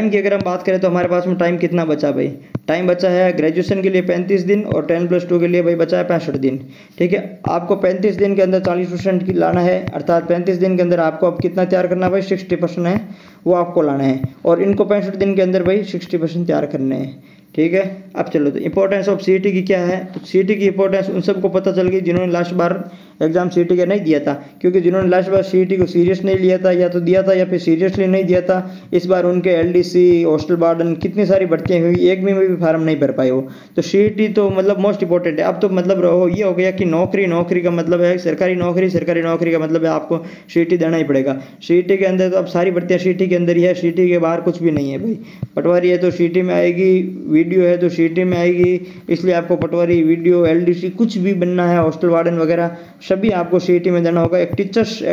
की। अगर हम बात करें तो हमारे पास में टाइम कितना बचा भाई? टाइम बचा है ग्रेजुएशन के लिए 35 दिन और 10+2 के लिए भाई बचा है 65 दिन। ठीक है, आपको 35 दिन के अंदर 40% की लाना है, अर्थात 35 दिन के अंदर आपको अब कितना तैयार करना है भाई? 60% है वो आपको लाना है, और इनको 65 दिन के अंदर भाई 60% तैयार करने हैं। ठीक है, अब चलो तो इंपॉर्टेंस ऑफ सीईटी की क्या है? तो सीईटी की इंपॉर्टेंस उन सबको पता चल गई जिन्होंने लास्ट बार एग्जाम सीईटी का नहीं दिया था, क्योंकि जिन्होंने लास्ट बार सीईटी को सीरियस नहीं लिया था, या तो दिया था या फिर सीरियसली नहीं दिया था, इस बार उनके एलडीसी, हॉस्टल वार्डन कितनी सारी भर्तियाँ हुई, एक में भी फार्म नहीं भर पाए हो। तो सीईटी तो मतलब मोस्ट इंपॉर्टेंट है। अब तो मतलब रहो ये हो गया कि नौकरी का मतलब है सरकारी नौकरी का मतलब है आपको सीईटी देना ही पड़ेगा। सीईटी के अंदर तो अब सारी भर्तियाँ सीईटी के अंदर ही है, सीईटी के बाहर कुछ भी नहीं है भाई। पटवारी है तो सीईटी में आएगी, वीडियो है तो सीईटी में आएगी, इसलिए आपको पटवारी, वीडियो, एलडीसी कुछ भी बनना है, हॉस्टल वार्डन वगैरह सभी आपको सीईटी में देना होगा। एक टीचर के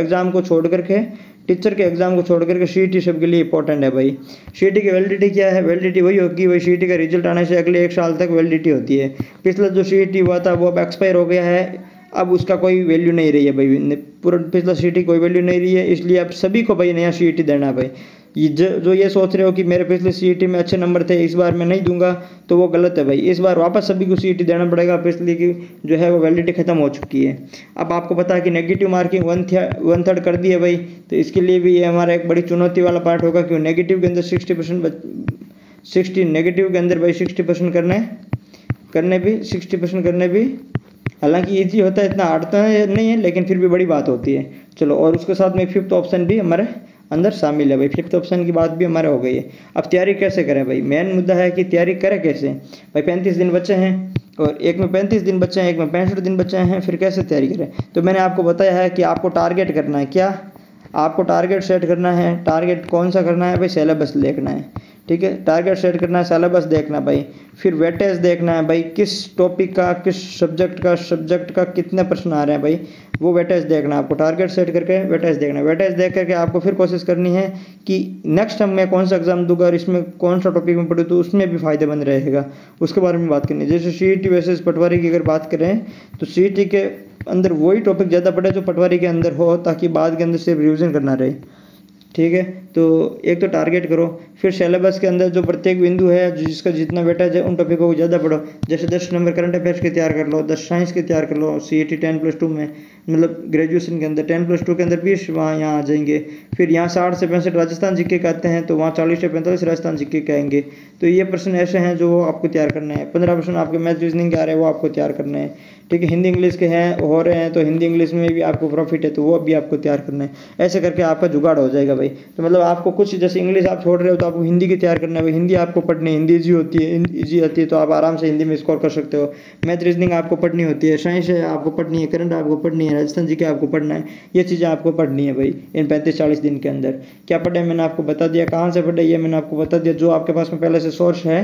एग्ज़ाम को छोड़ करके सीईटी सबके लिए इंपॉर्टेंट है भाई। सीईटी की वैलिडिटी क्या है? वैलिडिटी वही होगी भाई, सीईटी का रिजल्ट आने से अगले 1 साल तक वैलिडिटी होती है। पिछला जो सीईटी हुआ था वो अब एक्सपायर हो गया है, अब उसका कोई वैल्यू नहीं रही है भाई, पूरा पिछला सीईटी कोई वैल्यू नहीं रही है, इसलिए अब सभी को भाई नया सीईटी देना है भाई। जो ये सोच रहे हो कि मेरे पिछले सीईटी में अच्छे नंबर थे इस बार मैं नहीं दूंगा, तो वो गलत है भाई। इस बार वापस सभी को सीईटी देना पड़ेगा, पिछले की जो है वो वैलिडिटी खत्म हो चुकी है। अब आपको पता है कि नेगेटिव मार्किंग 1/3 कर दी है भाई, तो इसके लिए भी ये हमारा एक बड़ी चुनौती वाला पार्ट होगा, क्योंकि नेगेटिव के अंदर 60% नेगेटिव के अंदर भाई 60% करने भी हालांकि ईजी होता है, इतना हार्ड तो नहीं है, लेकिन फिर भी बड़ी बात होती है। चलो, और उसके साथ में 5th ऑप्शन भी हमारे अंदर शामिल है भाई। 5th ऑप्शन की बात भी हमारे हो गई है। अब तैयारी कैसे करें भाई? मेन मुद्दा है कि तैयारी करें कैसे भाई। 35 दिन बचे हैं, और एक में 35 दिन बचे हैं, एक में 65 दिन बचे हैं, फिर कैसे तैयारी करें? तो मैंने आपको बताया है कि आपको टारगेट करना है। क्या आपको टारगेट सेट करना है? टारगेट कौन सा करना है भाई? सिलेबस देखना है। ठीक है, टारगेट सेट करना है, सिलेबस देखना भाई, फिर वेटेज देखना है भाई, किस टॉपिक का, किस सब्जेक्ट का कितने प्रश्न आ रहे हैं भाई, वो वेटेज देखना है आपको। टारगेट सेट करके वेटेज देखना है। वेटेज देख करके आपको फिर कोशिश करनी है कि नेक्स्ट टाइम मैं कौन सा एग्जाम दूंगा और इसमें कौन सा टॉपिक में पढ़ूँ तो उसमें भी फायदेमंद रहेगा, उसके बारे में बात करनी है। जैसे सीईटी वर्सेस पटवारी की अगर बात करें तो सीईटी के अंदर वही टॉपिक ज़्यादा पढ़े जो पटवारी के अंदर हो, ताकि बाद के अंदर सिर्फ रिविजन करना रहे। ठीक है, तो एक तो टारगेट करो, फिर सिलेबस के अंदर जो प्रत्येक बिंदु है जिसका जितना वेटेज है उन टॉपिकों को ज़्यादा पढ़ो। जैसे 10 नंबर करंट अफेयर्स के तैयार कर लो, 10 साइंस के तैयार कर लो, सीईटी 10+2 में, मतलब ग्रेजुएशन के अंदर 10+2 के अंदर 20 वहाँ यहाँ आ जाएंगे। फिर यहाँ 60 से 65 राजस्थान जीके के आते हैं, तो वहाँ 40 से 45 राजस्थान जीके के आएंगे। तो ये प्रश्न ऐसे हैं जो आपको तैयार करने हैं। 15 प्रश्न आपके मैथ रीजनिंग के आ रहे हैं, वो आपको तैयार करने हैं। ठीक है, हिंदी इंग्लिश के हैं हो रहे हैं, तो हिंदी इंग्लिश में भी आपको प्रॉफिट है, तो वो भी आपको तैयार करना है। ऐसे करके आपका जुगाड़ हो जाएगा भाई। तो मतलब आपको कुछ, जैसे इंग्लिश आप छोड़ रहे हो तो आपको हिंदी की तैयार करना है भाई। हिंदी आपको पढ़नी है, हिंदी ईजी आती है तो आप आराम से हिंदी में स्कोर कर सकते हो। मैथ रीजनिंग आपको पढ़नी होती है, साइंस है आपको पढ़नी है, करंट आपको पढ़नी है, राजस्थान जी के आपको पढ़ना है। ये चीज़ें आपको पढ़नी है भाई इन 35-40 दिन के अंदर। क्या पढ़े मैंने आपको बता दिया, कहाँ से पढ़े ये मैंने आपको बता दिया। जो आपके पास में पहले से सोर्स है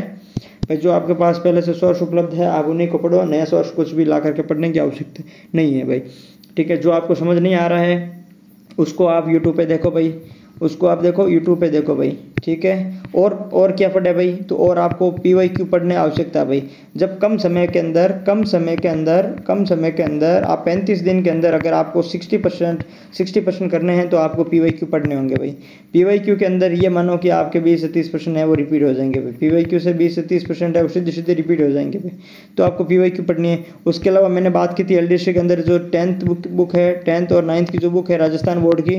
भाई, जो आपके पास पहले से सोर्स उपलब्ध है आप उन्हीं को पढ़ो, नया सोर्स कुछ भी ला करके पढ़ने की आवश्यकता नहीं है भाई। ठीक है, जो आपको समझ नहीं आ रहा है उसको आप यूट्यूब पे देखो भाई, उसको आप देखो यूट्यूब पे देखो भाई। ठीक है, और क्या पढ़े भाई? तो और आपको PYQ पढ़ने आवश्यकता है भाई। जब कम समय के अंदर आप 35 दिन के अंदर अगर आपको 60% करने हैं तो आपको PYQ पढ़ने होंगे भाई। PYQ के अंदर ये मानो कि आपके 20 से 30% है वो रिपीट हो जाएंगे भाई। PYQ से 20 से 30% है वो सीधे रिपीट हो जाएंगे भाई, तो आपको PYQ पढ़नी है। उसके अलावा मैंने बात की थी LDC के अंदर जो 10th बुक है, 10th और 9th की जो बुक है राजस्थान बोर्ड की,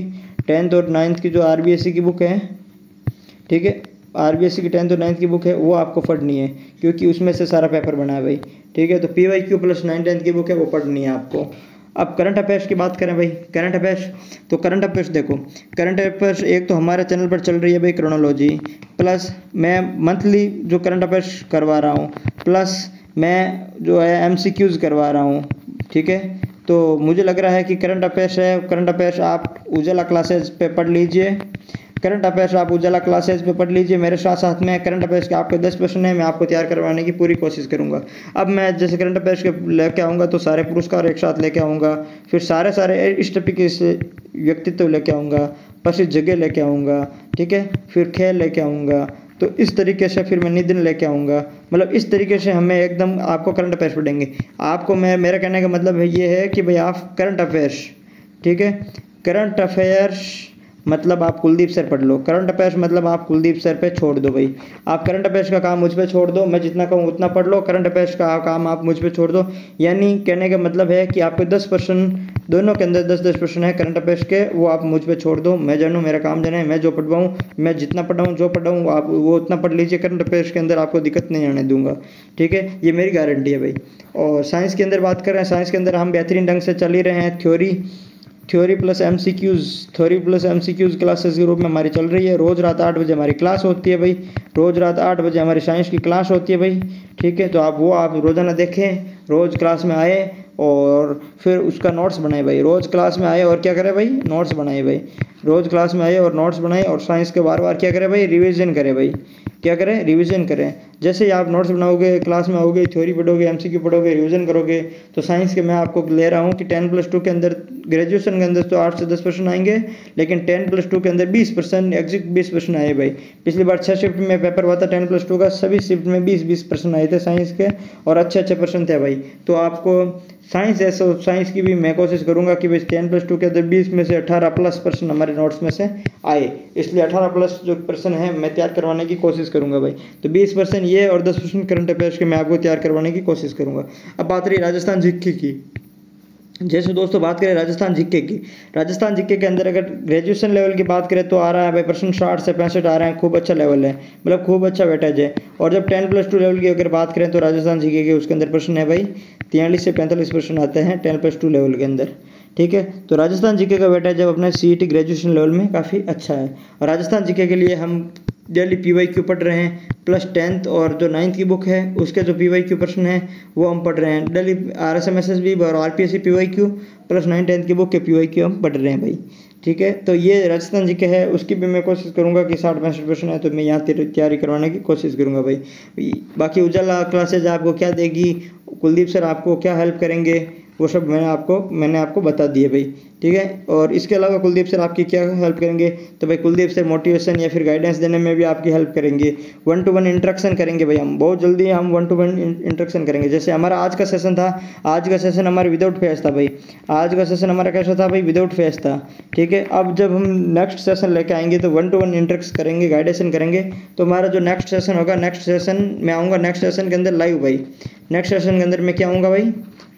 10th और 9th की जो RBSC की बुक है, ठीक है, RBSC की 10th और 9th की बुक है वो आपको पढ़नी है, क्योंकि उसमें से सारा पेपर बना है भाई। ठीक है, तो PYQ प्लस 9th-10th की बुक है वो पढ़नी है आपको। अब करंट अफेयर्स की बात करें भाई, करंट अफेयर्स देखो, करंट अफेयर्स एक तो हमारे चैनल पर चल रही है भाई क्रोनोलॉजी, प्लस मैं मंथली जो करंट अफेयर्स करवा रहा हूँ, प्लस मैं जो है MCQs करवा रहा हूँ। ठीक है, तो मुझे लग रहा है कि करंट अफेयर्स आप उजाला क्लासेस पे पढ़ लीजिए। मेरे साथ में करंट अफेयर्स के आपके 10 प्रश्न हैं, मैं आपको तैयार करवाने की पूरी कोशिश करूंगा। अब मैं जैसे करंट अफेयर्स के लेके आऊँगा तो सारे पुरस्कार एक साथ लेके आऊँगा, फिर सारे इस टॉपिक के व्यक्तित्व लेके आऊँगा, प्रसिद्ध जगह लेके आऊँगा। ठीक है, फिर खेल लेके आऊँगा, तो इस तरीके से फिर मैं नितिन लेके आऊँगा। मतलब इस तरीके से हमें एकदम आपको करंट अफेयर्स पढ़ेंगे। आपको मैं मेरा कहने का मतलब ये है कि भाई आप करंट अफेयर्स, ठीक है, करंट अफेयर्स मतलब आप कुलदीप सर पढ़ लो। करंट अफेयर्स मतलब आप कुलदीप सर पे छोड़ दो भाई। आप करंट अफेयर्स का काम मुझ पे छोड़ दो, मैं जितना कहूँ उतना पढ़ लो। करंट अफेयर्स का काम आप मुझ पे छोड़ दो। यानी कहने का मतलब है कि आपको 10% दोनों के अंदर 10% है करंट अफेयर्स के, वो आप मुझ पे छोड़ दो। मैं जानूँ, मेरा काम जाना है, मैं जो पढ़वाऊँ, मैं जितना पढ़ाऊँ जो पढ़ाऊँ आप वो उतना पढ़ लीजिए। करंट अफेयर्स के अंदर आपको दिक्कत नहीं आने दूंगा, ठीक है, ये मेरी गारंटी है भाई। और साइंस के अंदर बात कर रहे हैं, साइंस के अंदर हम बेहतरीन ढंग से चल ही रहे हैं। थ्योरी प्लस एमसीक्यूज़ क्लासेस के रूप में हमारी चल रही है। रोज़ रात 8 बजे हमारी क्लास होती है भाई। रोज़ रात 8 बजे हमारी साइंस की क्लास होती है भाई, ठीक है। तो आप रोज़ाना देखें, रोज़ क्लास में आए और फिर उसका नोट्स बनाए भाई। रोज़ क्लास में आए और क्या करें भाई, नोट्स बनाए भाई। रोज़ क्लास में आए और नोट्स बनाए और साइंस के बार बार क्या करें भाई, रिवीजन करें भाई। क्या करें, रिवीजन करें। जैसे ही आप नोट्स बनाओगे, क्लास में आओगे, थ्योरी पढ़ोगे, एमसीक्यू पढ़ोगे, रिवीजन करोगे, तो साइंस के मैं आपको ले रहा हूँ कि 10+2 के अंदर, ग्रेजुएशन के अंदर तो 8 से 10% आएंगे, लेकिन 10+2 के अंदर 20% एग्जिट 20% आए भाई। पिछली बार 6 शिफ्ट में पेपर हुआ था 10+2 का, सभी शिफ्ट में 20% आए थे साइंस के और अच्छे परसेंट थे भाई। तो आपको साइंस की भी मैं कोशिश करूंगा कि भाई 10+2 के अंदर 20 में से 18+% हमारे नोट्स में से आए। इसलिए 18+ जो % है मैं तैयार करवाने की कोशिश करूंगा भाई। तो 20% ये और 10% करंट अफेयर्स के मैं आपको तैयार करवाने की कोशिश करूंगा। अब बात रही राजस्थान जीके की। जैसे दोस्तों बात करें राजस्थान जीके की, राजस्थान जीके के अंदर अगर ग्रेजुएशन लेवल की बात करें तो आ रहा है भाई % 60 से 65 आ रहे हैं। खूब अच्छा लेवल है, मतलब खूब अच्छा वेटेज है। और जब 10+2 लेवल की अगर बात करें तो राजस्थान जीके के उसके अंदर % है भाई 43 से 45% आते हैं 10+2 लेवल के अंदर, ठीक है। तो राजस्थान जीके का वेटेज जब अपने सीईटी ग्रेजुएशन लेवल में काफ़ी अच्छा है। और राजस्थान जीके के लिए हम डेली PYQ पढ़ रहे हैं, प्लस 10th और जो 9th की बुक है उसके जो PYQ प्रश्न है वो हम पढ़ रहे हैं डेली। RSMSSB और RPSC PYQ प्लस 9th-10th की बुक के PYQ हम पढ़ रहे हैं भाई, ठीक है। तो ये राजस्थान जीके है, उसकी भी मैं कोशिश करूंगा कि 60-65% है तो मैं यहाँ तैयारी करवाने की कोशिश करूंगा भाई। बाकी उजाला क्लासेज आपको क्या देगी, कुलदीप सर आपको क्या हेल्प करेंगे, वो सब मैंने आपको बता दिए भाई, ठीक है। और इसके अलावा कुलदीप सर आपकी क्या हेल्प करेंगे, तो भाई कुलदीप सर मोटिवेशन या फिर गाइडेंस देने में भी आपकी हेल्प करेंगे। 1-to-1 इंटरेक्शन करेंगे भाई, हम बहुत जल्दी हम 1-to-1 इंटरेक्शन करेंगे। जैसे हमारा आज का सेशन था, आज का सेशन हमारा विदाउट फेस था भाई। आज का सेशन हमारा कैसा था भाई, विदाउट फेस था, ठीक है। अब जब हम नेक्स्ट सेशन लेके आएंगे तो 1-to-1 इंटरेक्शन करेंगे, गाइडेशन करेंगे। तो हमारा जो नेक्स्ट सेशन होगा, नेक्स्ट सेशन में आऊँगा, नेक्स्ट सेशन के अंदर लाइव भाई। नेक्स्ट सेशन के अंदर मैं क्या आऊँगा भाई,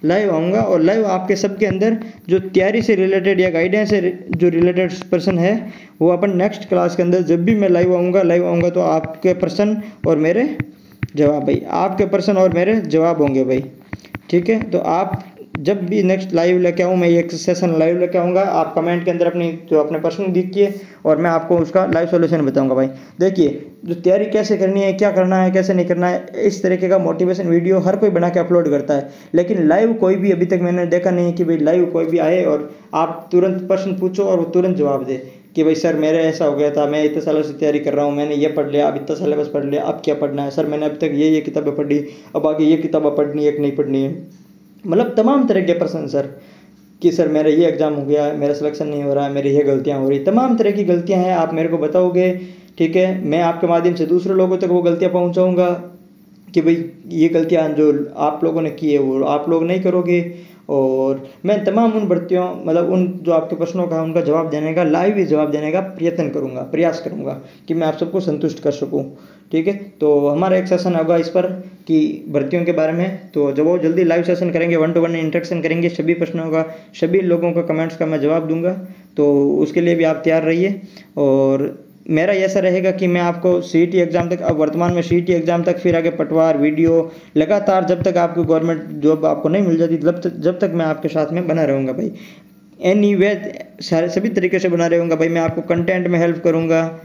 लाइव आऊँगा। और लाइव आपके सबके अंदर जो तैयारी से रिलेटेड या गाइडेंस से जो रिलेटेड पर्सन है वो अपन नेक्स्ट क्लास के अंदर जब भी मैं लाइव आऊँगा तो आपके प्रश्न और मेरे जवाब भाई, आपके प्रश्न और मेरे जवाब होंगे भाई, ठीक है। तो आप जब भी नेक्स्ट लाइव लेके आऊँ, मैं एक सेशन लाइव लेके आऊँगा, आप कमेंट के अंदर अपने प्रश्न दीजिए और मैं आपको उसका लाइव सॉल्यूशन बताऊँगा भाई। देखिए जो तैयारी कैसे करनी है, क्या करना है, कैसे नहीं करना है, इस तरीके का मोटिवेशन वीडियो हर कोई बना के अपलोड करता है, लेकिन लाइव कोई भी अभी तक मैंने देखा नहीं कि भाई लाइव कोई भी आए और आप तुरंत प्रश्न पूछो और वो तुरंत जवाब दे कि भाई सर मेरे ऐसा हो गया था, मैं इतने सालों से तैयारी कर रहा हूँ, मैंने ये पढ़ लिया, अब इतना सिलेबस पढ़ लिया, अब क्या पढ़ना है सर, मैंने अब तक ये किताबें पढ़ी, अब आगे ये किताबें पढ़नी है कि नहीं पढ़नी है। मतलब तमाम तरह के प्रश्न सर कि सर मेरा ये एग्ज़ाम हो गया, मेरा सिलेक्शन नहीं हो रहा है, मेरी ये गलतियाँ हो रही, तमाम तरह की गलतियाँ हैं, आप मेरे को बताओगे, ठीक है। मैं आपके माध्यम से दूसरे लोगों तक वो गलतियाँ पहुँचाऊँगा कि भाई ये गलतियाँ जो आप लोगों ने की है वो आप लोग नहीं करोगे। और मैं तमाम उन भर्तियों, मतलब उन जो आपके प्रश्नों का उनका जवाब देने का, लाइव जवाब देने का प्रयास करूँगा कि मैं आप सबको संतुष्ट कर सकूँ, ठीक है। तो हमारा एक सेशन होगा इस पर कि भर्तियों के बारे में, तो जब वो जल्दी लाइव सेशन करेंगे, 1-to-1 इंटरेक्शन करेंगे, सभी प्रश्नों का, सभी लोगों का कमेंट्स का मैं जवाब दूंगा। तो उसके लिए भी आप तैयार रहिए। और मेरा ऐसा रहेगा कि मैं आपको सीईटी एग्ज़ाम तक, अब वर्तमान में सीईटी एग्ज़ाम तक, फिर आगे पटवार वीडियो लगातार जब तक आपको गवर्नमेंट जॉब आपको नहीं मिल जाती जब तक मैं आपके साथ में बना रहूँगा भाई। एनीवे सभी तरीके से बना रहूँगा भाई। मैं आपको कंटेंट में हेल्प करूँगा,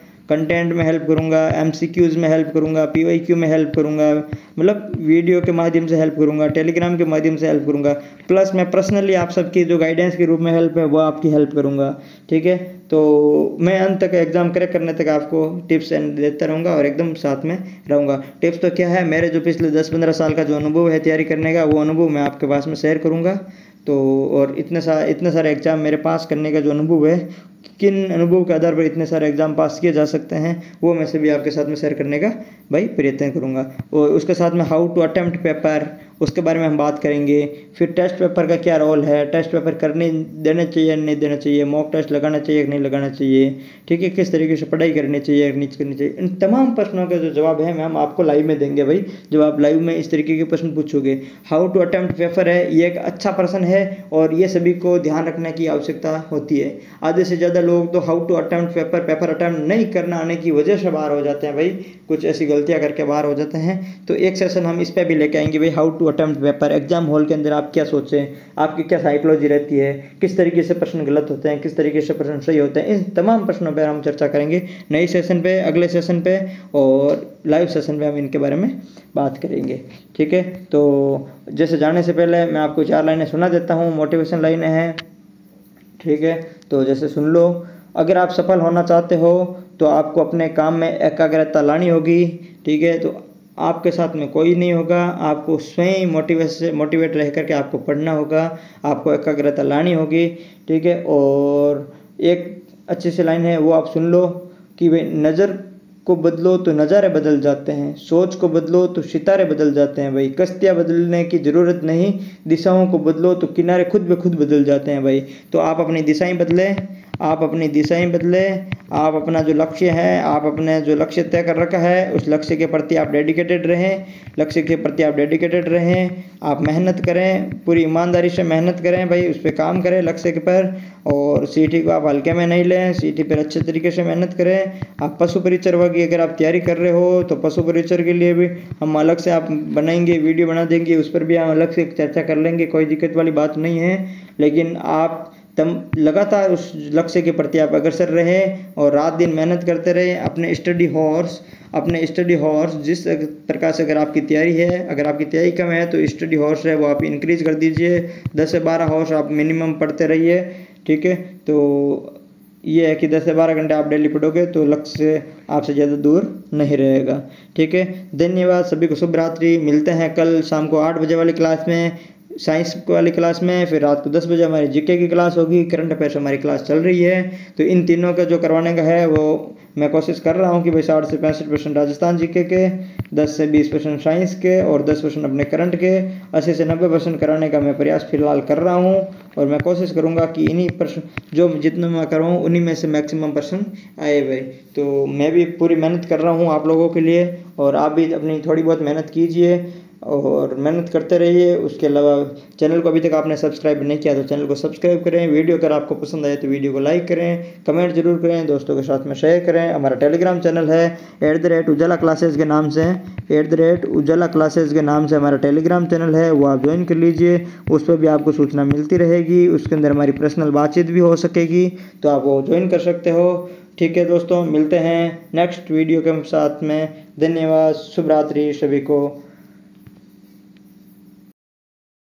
MCQs में हेल्प करूँगा, PYQ में हेल्प करूँगा, मतलब वीडियो के माध्यम से हेल्प करूँगा, टेलीग्राम के माध्यम से हेल्प करूँगा, प्लस मैं पर्सनली आप सबकी जो गाइडेंस के रूप में हेल्प है वो आपकी हेल्प करूँगा, ठीक है। तो मैं अंत तक एग्ज़ाम क्रैक करने तक आपको टिप्स एंड देता रहूँगा और एकदम साथ में रहूँगा। टिप्स तो क्या है, मेरे जो पिछले 10-15 साल का जो अनुभव है तैयारी करने का, वो अनुभव मैं आपके पास में शेयर करूँगा। तो और इतने सारे एग्ज़ाम मेरे पास करने का जो अनुभव है, किन अनुभव के आधार पर इतने सारे एग्ज़ाम पास किए जा सकते हैं, वो मैं सभी आपके साथ में शेयर करने का भाई प्रयत्न करूँगा। और उसके साथ में हाउ टू अटेम्प्ट पेपर, उसके बारे में हम बात करेंगे। फिर टेस्ट पेपर का क्या रोल है, टेस्ट पेपर करने देना चाहिए नहीं देना चाहिए, मॉक टेस्ट लगाना चाहिए कि नहीं लगाना चाहिए, ठीक है, किस तरीके से पढ़ाई करनी चाहिए नहीं करनी चाहिए, इन तमाम प्रश्नों के जो जवाब है मैम आपको लाइव में देंगे भाई। जब आप लाइव में इस तरीके के प्रश्न पूछोगे, हाउ टू अटेम्प्ट पेपर है, ये एक अच्छा प्रश्न है और ये सभी को ध्यान रखने की आवश्यकता होती है। आधे से ज़्यादा लोग तो how to attempt paper attempt नहीं करना आने की वजह से बाहर हो जाते हैं भाई, कुछ ऐसी गलतियां करके बाहर हो जाते हैं। तो एक सेशन हम इस पर भी लेके आएंगे भाई, how to attempt paper. Exam hall के अंदर आप क्या सोचें, आपकी क्या साइकोलॉजी रहती है, किस तरीके से प्रश्न गलत होते हैं, किस तरीके से प्रश्न सही होते हैं, इन तमाम प्रश्नों पर हम चर्चा करेंगे नई सेशन पे, अगले सेशन पे और लाइव सेशन पे हम इनके बारे में बात करेंगे, ठीक है। तो जैसे जाने से पहले मैं आपको 4 लाइनें सुना देता हूँ, मोटिवेशन लाइनें हैं, ठीक है। तो जैसे सुन लो, अगर आप सफल होना चाहते हो तो आपको अपने काम में एकाग्रता लानी होगी, ठीक है। तो आपके साथ में कोई नहीं होगा, आपको स्वयं मोटिवेट रह करके आपको पढ़ना होगा, आपको एकाग्रता लानी होगी, ठीक है। और एक अच्छी सी लाइन है वो आप सुन लो कि भाई, नज़र को बदलो तो नज़ारे बदल जाते हैं, सोच को बदलो तो सितारे बदल जाते हैं भाई, कश्तियाँ बदलने की ज़रूरत नहीं, दिशाओं को बदलो तो किनारे खुद ब खुद बदल जाते हैं भाई। तो आप अपनी दिशाएं बदलें, आप अपनी दिशाएं बदलें, आप अपना जो लक्ष्य है, आप अपने जो लक्ष्य तय कर रखा है उस लक्ष्य के प्रति आप डेडिकेटेड रहें, लक्ष्य के प्रति आप डेडिकेटेड रहें, आप मेहनत करें, पूरी ईमानदारी से मेहनत करें भाई, उस पर काम करें लक्ष्य के पर। और सीटी को आप हल्के में नहीं लें, सीटी पर अच्छे तरीके से मेहनत करें। आप पशु परिचर की अगर आप तैयारी कर रहे हो तो पशु परिचर के लिए भी हम अलग से आप बनाएंगे, वीडियो बना देंगे, उस पर भी हम अलग से चर्चा कर लेंगे, कोई दिक्कत वाली बात नहीं है। लेकिन आप लगातार उस लक्ष्य के प्रति आप अग्रसर रहे और रात दिन मेहनत करते रहे। अपने स्टडी हॉर्स जिस प्रकार से अगर आपकी तैयारी है, अगर आपकी तैयारी कम है तो स्टडी हॉर्स है वो आप इंक्रीज कर दीजिए, 10 से 12 हॉर्स आप मिनिमम पढ़ते रहिए, ठीक है। तो ये है कि 10 से 12 घंटे आप डेली पढ़ोगे तो लक्ष्य से आपसे ज़्यादा दूर नहीं रहेगा, ठीक है। धन्यवाद सभी को, शुभ रात्रि। मिलते हैं कल शाम को 8 बजे वाली क्लास में, साइंस वाली क्लास में, फिर रात को 10 बजे हमारी जीके की क्लास होगी, करंट अफेयर्स हमारी क्लास चल रही है। तो इन तीनों का जो करवाने का है वो मैं कोशिश कर रहा हूँ कि भाई 60 से 65% राजस्थान जीके के, 10 से 20% साइंस के और 10% अपने करंट के, 80 से 90% कराने का मैं प्रयास फिलहाल कर रहा हूँ। और मैं कोशिश करूँगा कि इन्हीं प्रश्न जो जितने मैं करवाऊँ उन्हीं में से मैक्सिमम प्रश्न आए भाई। तो मैं भी पूरी मेहनत कर रहा हूँ आप लोगों के लिए और आप भी अपनी थोड़ी बहुत मेहनत कीजिए और मेहनत करते रहिए। उसके अलावा चैनल को अभी तक आपने सब्सक्राइब नहीं किया तो चैनल को सब्सक्राइब करें, वीडियो अगर आपको पसंद आए तो वीडियो को लाइक करें, कमेंट जरूर करें, दोस्तों के साथ में शेयर करें। हमारा टेलीग्राम चैनल है @उजाला क्लासेस के नाम से, @उजाला क्लासेस के नाम से हमारा टेलीग्राम चैनल है, वो आप ज्वाइन कर लीजिए। उस पर भी आपको सूचना मिलती रहेगी, उसके अंदर हमारी पर्सनल बातचीत भी हो सकेगी, तो आप वो ज्वाइन कर सकते हो, ठीक है दोस्तों। मिलते हैं नेक्स्ट वीडियो के साथ में, धन्यवाद, शुभ रात्रि सभी को।